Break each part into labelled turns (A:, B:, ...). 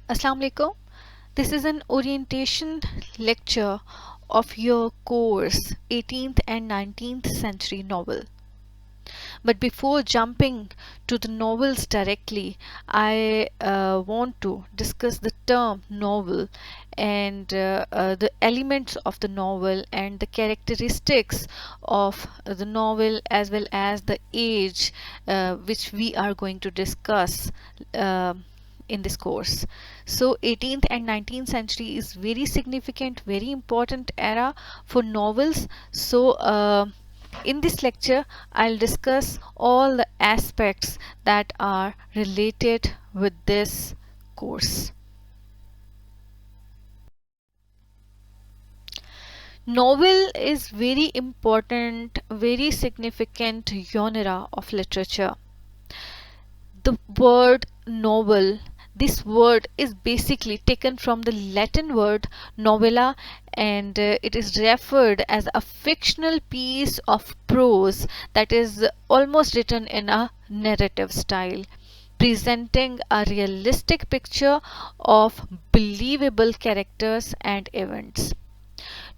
A: Assalamu alaikum. This is an orientation lecture of your course 18th and 19th century novel. But before jumping to the novels directly, I want to discuss the term novel and the elements of the novel and the characteristics of the novel as well as the age which we are going to discuss in this course. So 18th and 19th century is very significant, very important era for novels. So in this lecture, I'll discuss all the aspects that are related with this course. Novel is very important, very significant genre of literature. The word novel, this word is basically taken from the Latin word novella, and it is referred as a fictional piece of prose that is almost written in a narrative style, presenting a realistic picture of believable characters and events.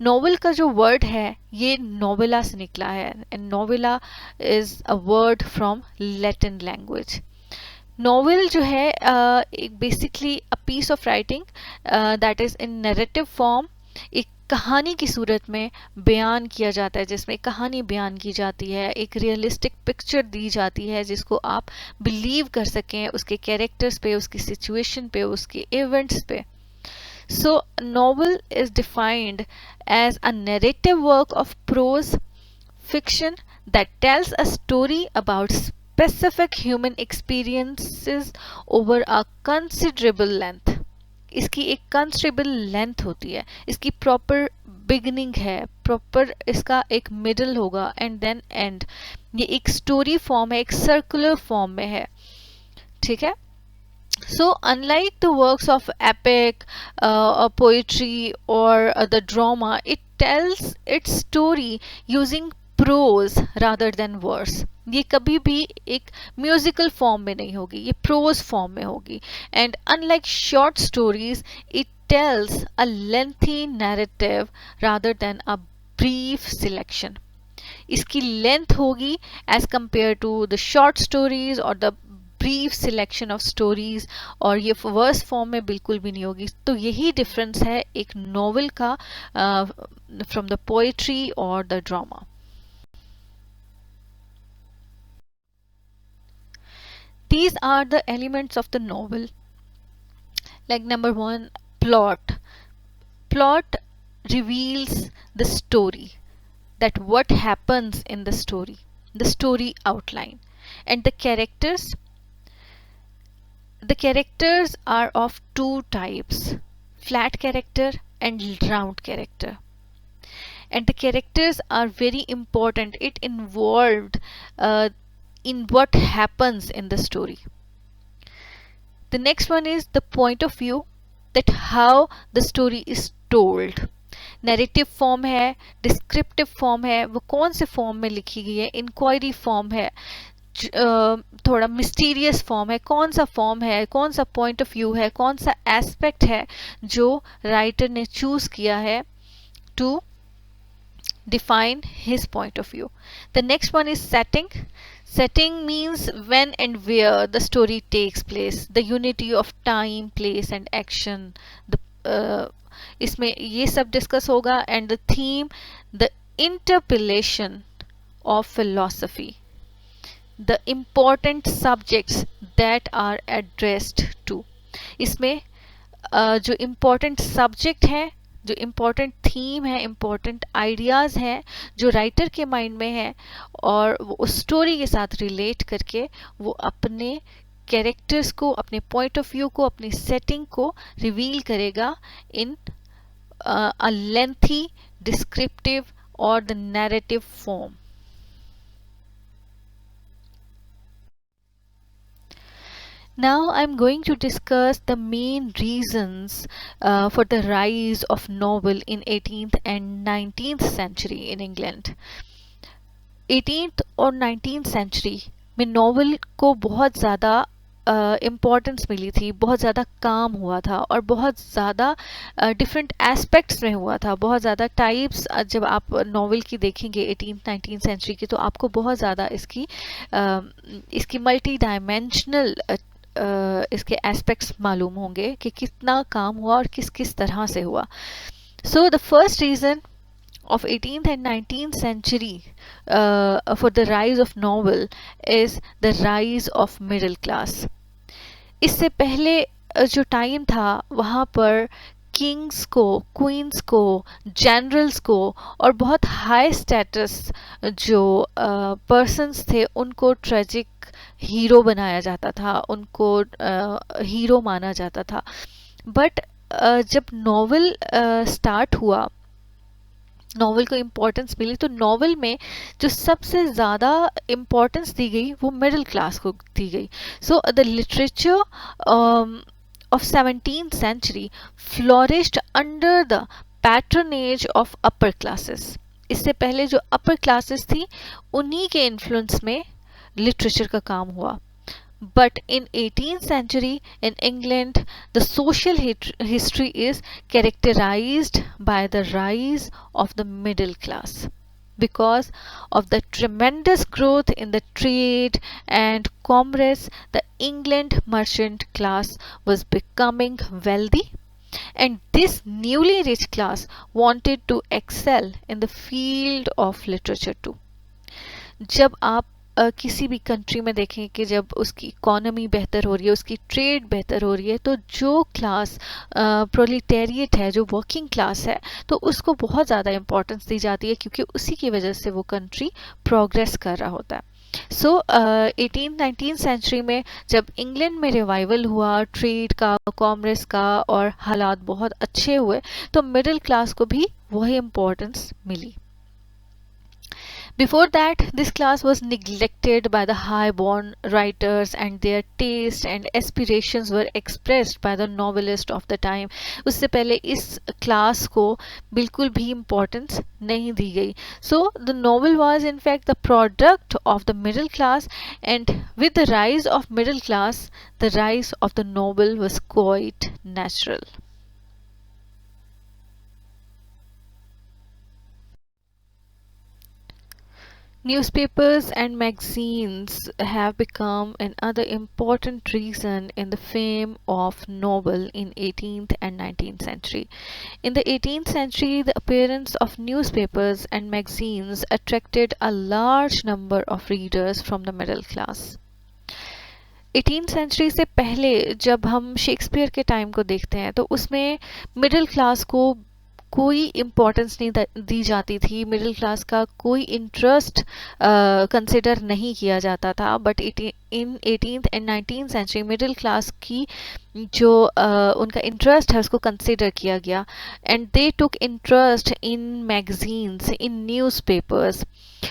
A: Novel का जो word है ये novella से निकला है and novella is a word from Latin language. Novel जो है एक basically a piece of writing that is in narrative form, एक कहानी की सूरत में बयान किया जाता है, जिसमें कहानी बयान की जाती है, एक रियलिस्टिक पिक्चर दी जाती है जिसको आप बिलीव कर सकें उसके कैरेक्टर्स पे, उसकी सिचुएशन पे, उसके इवेंट्स पे. So, a novel is defined as a narrative work of prose fiction that tells a story about specific human experiences over a considerable length. इसकी एक कंसिडरेबल लेंथ होती है, इसकी प्रॉपर बिगनिंग है, प्रॉपर इसका एक मिडल होगा एंड देन एंड. ये एक स्टोरी फॉर्म है, एक सर्कुलर फॉर्म में है. ठीक है. So, unlike the works of epic or poetry or the drama, it tells its story using prose rather than verse. ये कभी भी एक म्यूजिकल फॉर्म में नहीं होगी, ये प्रोज फॉर्म में होगी. And unlike short stories, it tells a lengthy narrative rather than a brief selection. इसकी लेंथ होगी as compare to the short stories और the brief selection of stories, और ये वर्स फॉर्म में बिल्कुल भी नहीं होगी. तो यही डिफरेंस है एक नॉवल का फ्रॉम द पोएट्री और the drama. These are the elements of the novel. Like number one, plot. Plot reveals the story, that what happens in the story outline. And the characters are of two types, flat character and round character. And the characters are very important, it involved in what happens in the story. The next one is the point of view, that how the story is told. Narrative form है, descriptive form है, वो कौन से form में लिखी गई है, inquiry form है, थोड़ा मिस्टीरियस फॉर्म है, कौन सा फॉर्म है, कौन सा पॉइंट ऑफ व्यू है, कौन सा एस्पेक्ट है जो राइटर ने चूज किया है to define his point of view. The next one is setting. Setting means when and where the story takes place, the unity of time, place and action. इसमें ये सब डिस्कस होगा. And the theme, the interpretation of philosophy, the important subjects that are addressed to. इसमें जो important subject है, जो important theme है, important ideas हैं जो राइटर के माइंड में है, और वो उस स्टोरी के साथ रिलेट करके वो अपने कैरेक्टर्स को, अपने पॉइंट ऑफ व्यू को, अपनी सेटिंग को रिवील करेगा इन अ लेंथी डिस्क्रिप्टिव और the narrative form. Now I'm going to discuss the main reasons for the rise of novel in 18th and 19th century in England. 18th और 19th century में novel को बहुत ज़्यादा importance मिली थी, बहुत ज़्यादा काम हुआ था और बहुत ज़्यादा डिफरेंट एस्पेक्ट्स में हुआ था, बहुत ज़्यादा टाइप्स। जब आप नॉवल की देखेंगे 18th-19th सेंचुरी की, तो आपको बहुत ज़्यादा इसकी मल्टी डायमेंशनल इसके एस्पेक्ट्स मालूम होंगे कि कितना काम हुआ और किस किस तरह से हुआ. So the first reason of 18th and 19th century for the rise of novel is the rise of middle class. इससे पहले जो टाइम था वहाँ पर किंग्स को, क्वींस को, जनरल्स को और बहुत हाई स्टेटस जो पर्सन्स थे उनको ट्रेजिक हीरो बनाया जाता था, उनको हीरो माना जाता था. बट जब नॉवल स्टार्ट हुआ, नॉवल को इम्पोर्टेंस मिली, तो नॉवल में जो सबसे ज़्यादा इम्पोर्टेंस दी गई वो मिडिल क्लास को दी गई. So the literature of 17th century flourished under the patronage of upper classes. इससे पहले जो upper classes थी उन्हीं के इन्फ्लुएंस में लिटरेचर का काम हुआ. But in 18th century in England, the social history is characterized by the rise of the middle class. Because of the tremendous growth in the trade and commerce, the England merchant class was becoming wealthy, and this newly rich class wanted to excel in the field of literature too. जब आप किसी भी country में देखें कि जब उसकी economy बेहतर हो रही है, उसकी ट्रेड बेहतर हो रही है, तो जो क्लास प्रोलिटेरिएट है, जो वर्किंग क्लास है, तो उसको बहुत ज़्यादा इम्पोर्टेंस दी जाती है क्योंकि उसी की वजह से वो कंट्री प्रोग्रेस कर रहा होता है. सो 18th-19th सेंचुरी में जब इंग्लैंड में रिवाइवल हुआ ट्रेड का, कॉमर्स का और हालात बहुत अच्छे हुए, तो मिडिल क्लास को भी वही इम्पोर्टेंस मिली. Before that, this class was neglected by the high-born writers and their taste and aspirations were expressed by the novelist of the time. उससे पहले इस class को बिल्कुल भी importance नहीं दी गई. So the novel was in fact the product of the middle class, and with the rise of middle class, the rise of the novel was quite natural. Newspapers and magazines have become another important reason in the fame of novel in 18th and 19th century. In the 18th century, the appearance of newspapers and magazines attracted a large number of readers from the middle class. 18th century से पहले जब हम Shakespeare के time को देखते हैं तो उसमें मिडिल क्लास को कोई इम्पोर्टेंस नहीं दी जाती थी, मिडिल क्लास का कोई इंटरेस्ट कंसिडर नहीं किया जाता था. But in 18th and 19th century middle class की जो उनका इंटरेस्ट है उसको कंसिडर किया गया, and they took interest in magazines, in newspapers.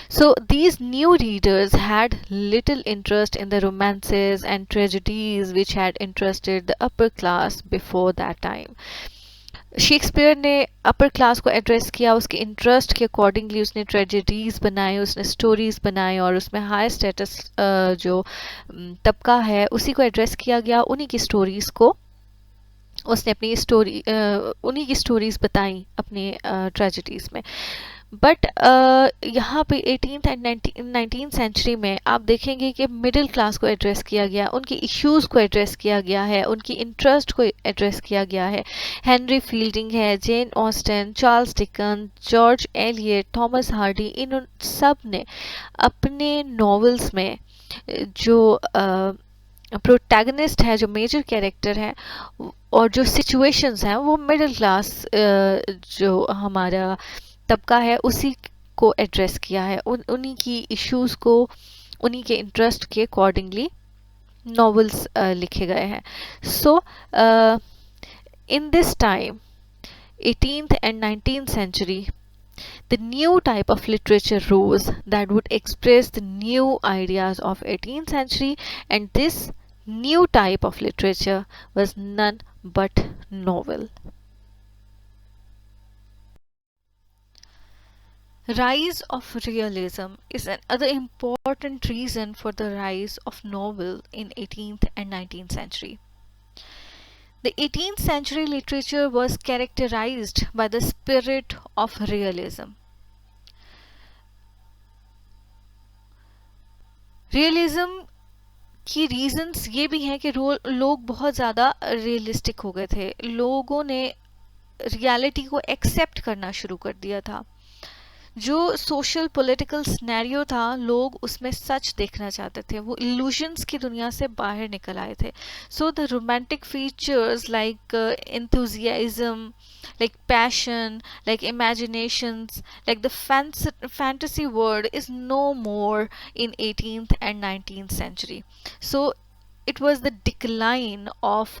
A: So these new readers had little interest in the romances and tragedies which had interested the upper class before that time. Shakespeare ने upper class को address किया, उसके interest के accordingly उसने tragedies बनाए, उसने stories बनाए और उसमें हाई स्टेटस जो तबका है उसी को एड्रेस किया गया. उन्हीं की स्टोरीज़ को उसने उन्हीं की स्टोरीज़ बताई अपने ट्रेजेडीज़ में. बट यहाँ पे 18th एंड 19th सेंचुरी में आप देखेंगे कि मिडिल क्लास को एड्रेस किया गया, उनकी इश्यूज़ को एड्रेस किया गया है, उनकी इंटरेस्ट को एड्रेस किया गया है. हेनरी फील्डिंग है, Jane Austen, Charles Dickens, George Eliot, Thomas Hardy, इन सब ने अपने नॉवेल्स में जो प्रोटैगनिस्ट है, जो मेजर कैरेक्टर है और जो सिचुएशंस हैं वो मिडिल क्लास जो हमारा तबका है उसी को एड्रेस किया है. उन्हीं की इश्यूज़ को, उन्हीं के इंटरेस्ट के अकॉर्डिंगली नॉवेल्स लिखे गए हैं. So in this time 18th and 19th century, the new type of literature rose that would express the new ideas of 18th century, and this new type of literature was none but novel. Rise of realism is another important reason for the rise of novel in 18th and 19th century. The 18th century literature was characterized by the spirit of realism. Realism की reasons ये भी हैं कि लोग बहुत ज़्यादा realistic हो गए थे, लोगों ने रियलिटी को एक्सेप्ट करना शुरू कर दिया था। जो सोशल पॉलिटिकल सिनेरियो था, लोग उसमें सच देखना चाहते थे, वो इल्यूजन्स की दुनिया से बाहर निकल आए थे। So the romantic features like enthusiasm, like passion, like imaginations, like the fantasy world is no more in 18th and 19th century. So it was the decline of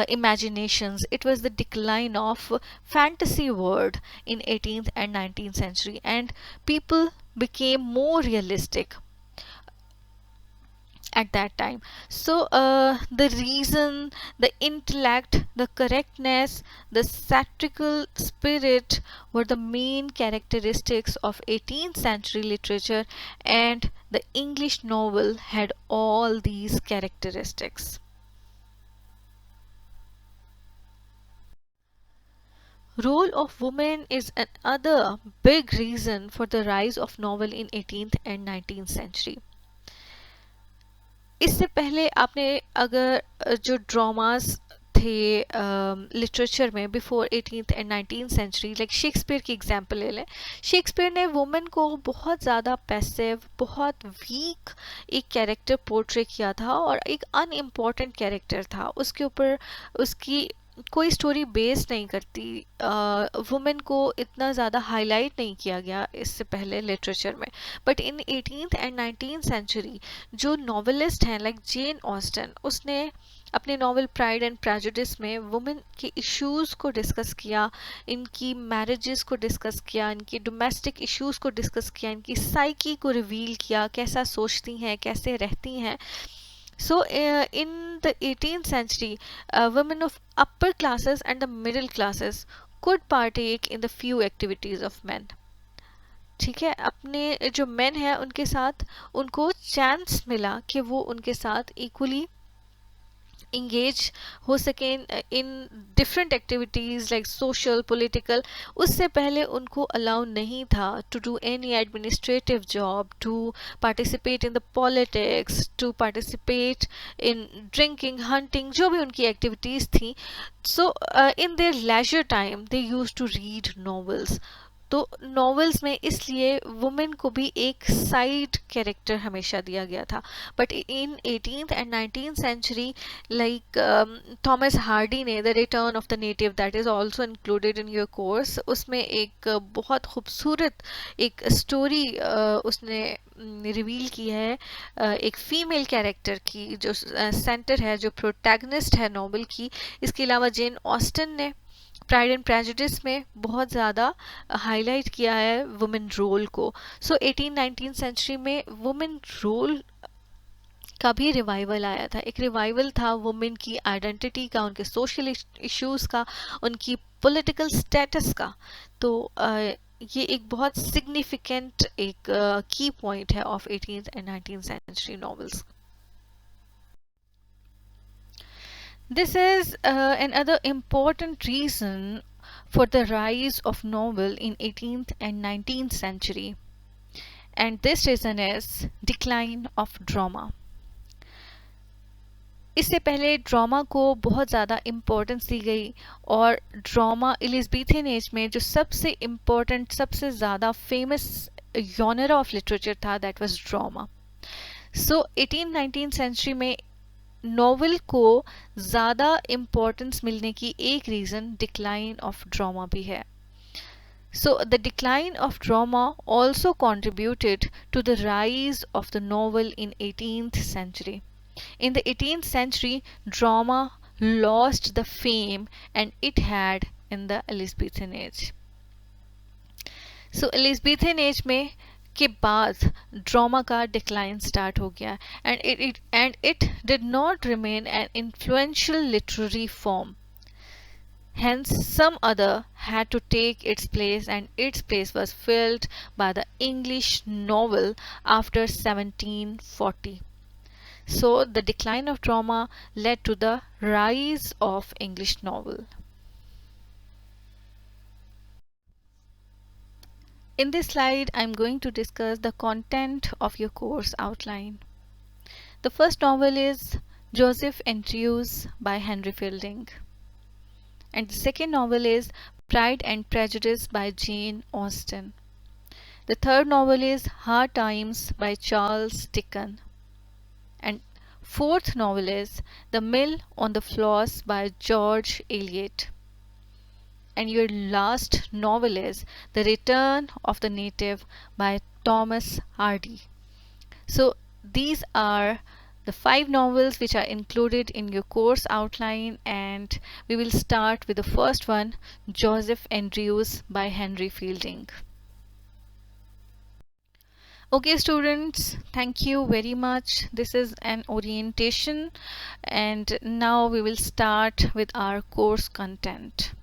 A: imaginations, it was the decline of fantasy world in 18th and 19th century, and people became more realistic at that time. So the reason, the intellect, the correctness, the satirical spirit were the main characteristics of 18th century literature, and the English novel had all these characteristics. Role of women is another big reason for the rise of novel in 18th and 19th century. इससे पहले आपने अगर जो dramas थे literature में before 18th and 19th century, like Shakespeare की example ले लें, शेक्सपियर ने वुमेन को बहुत ज़्यादा पैसिव, बहुत वीक एक कैरेक्टर पोर्ट्रे किया था और एक अनइम्पॉर्टेंट कैरेक्टर था, उसके ऊपर उसकी कोई स्टोरी बेस नहीं करती, वुमेन को इतना ज़्यादा हाईलाइट नहीं किया गया इससे पहले लिटरेचर में। But in 18th and 19th century जो नॉवेलिस्ट हैं लाइक जेन ऑस्टन, उसने अपने नॉवल प्राइड एंड प्रेजुडिस में वुमेन के इश्यूज़ को डिस्कस किया, इनकी मैरिजेस को डिस्कस किया, इनकी डोमेस्टिक इश्यूज़ को डिस्कस किया, इनकी साइकी को रिवील किया, कैसा सोचती हैं, कैसे रहती हैं। So, in the 18th century, women of upper classes and the middle classes could partake in the few activities of men. ठीक है, अपने जो मेन हैं उनके साथ उनको चांस मिला कि वो उनके साथ इक्वली इंगेज हो सकें in different activities like social political. उससे पहले उनको अलाउ नहीं था to do any administrative job, to participate in the politics, to participate in drinking, hunting, जो भी उनकी एक्टिविटीज़ थी। So in their leisure time they use to read novels. तो नॉवेल्स में इसलिए वुमेन को भी एक साइड कैरेक्टर हमेशा दिया गया था। But in 18th and 19th century like Thomas Hardy ने the return of the native, that is also included in your course, उसमें एक बहुत खूबसूरत एक स्टोरी उसने रिवील की है एक फीमेल कैरेक्टर की जो सेंटर है, जो प्रोटैगनिस्ट है नॉवेल की। इसके अलावा जेन ऑस्टन ने प्राइड एंड प्रेजुडिस में बहुत ज़्यादा हाईलाइट किया है वुमेन रोल को। सो 18-19 सेंचुरी में वुमेन रोल का भी रिवाइवल आया था। एक रिवाइवल था वुमेन की आइडेंटिटी का, उनके सोशल इश्यूज़ का, उनकी पॉलिटिकल स्टेटस का। तो ये एक बहुत सिग्निफिकेंट एक की पॉइंट है of 18th and 19th century novels. This is another important reason for the rise of novel in 18th and 19th century, and this reason is decline of drama. इससे पहले ड्रामा को बहुत ज़्यादा importance दी गई और drama Elizabethan as में जो सबसे इम्पोर्टेंट, सबसे ज़्यादा फेमस जॉनरा ऑफ लिटरेचर था, that was drama. So 18-19 century में नॉवेल को ज़्यादा इम्पोर्टेंस मिलने की एक रीज़न डिक्लाइन ऑफ ड्रामा भी है। So the decline of drama also contributed to the rise of the novel in 18th century. In the 18th century, drama lost the fame and it had in the Elizabethan age. So Elizabethan age में के बाद drama का decline start हो गया and it did not remain N influential literary form. Hence, some other had to take its place, and its place was filled by the English novel after 1740. So, the decline of drama led to the rise of English novel. In this slide, I'm going to discuss the content of your course outline. The first novel is Joseph Andrews by Henry Fielding. And the second novel is Pride and Prejudice by Jane Austen. The third novel is Hard Times by Charles Dickens. And fourth novel is The Mill on the Floss by George Eliot. And your last novel is The Return of the Native by Thomas Hardy. So these are the 5 novels which are included in your course outline, and we will start with the first one, Joseph Andrews by Henry Fielding. Okay students, thank you very much. This is an orientation, and now we will start with our course content.